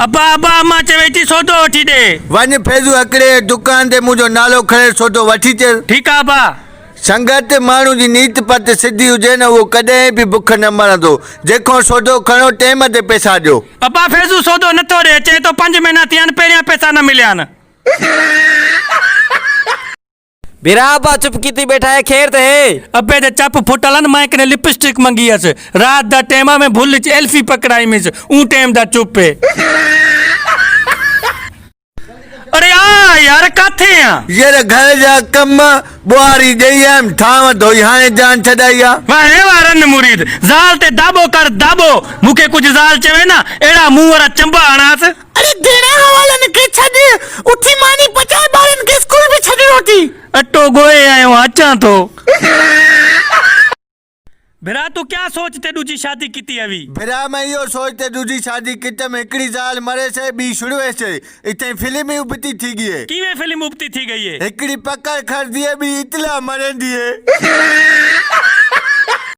अब्बा अब्बा मां चवे थी सौदो वठी दे। वन फैज़ू हिकिड़े दुकान ते मुंहिंजो नालो खणे सौदो वठी अचे। ठीक है अब्बा। संगत माण्हू जी नीत पत सिधी हुजे न उहो कॾहिं बि बुख न मरंदो। जेको सौदो खणो टाइम ते पैसा ॾियो। अब्बा फैज़ू सौदो नथो ॾे, चए तो 5 महीना थिया आहिनि पहिरियां पैसा न मिलिया आहिनि। बिरा अब्बा चुप कीती बैठा है, खैर ते अबे ते चप फुटल न, मैं हिकिड़े लिपस्टिक मंगी हुअसि रात दा टाइम में भुल च एल्फी पकड़ाई मिस ऊ टाइम दा चुप है। अरे आ यार काथे आ यार घर जा कम बुआरी ॾेई आयमि थांव धोई हाणे जान छॾाई आहे। वाहे वारन मुरीद ज़ाल ते दाबो कर दाबो। मूंखे कुछ ज़ाल चवे ना एड़ा मुंह वारा चंबा हणास। अरे देना हवालन के छॾ, उठी मानी पचाए ॿारनि खे स्कूल में छॾी रोटी। अटो गोए आयो अचां तो। भिरा तू क्या सोचते दूजी शादी की अभी? फिर मैं इहो सोचते दूजी शादी कित में हिकिड़ी ज़ाल मरे से ॿी शुरू से इतने फिल्म ही उबती थी गई है। किवें फिल्म उबती थी गई है? हिकिड़ी पकड़ खरदी है ॿी इतला मरंदी है।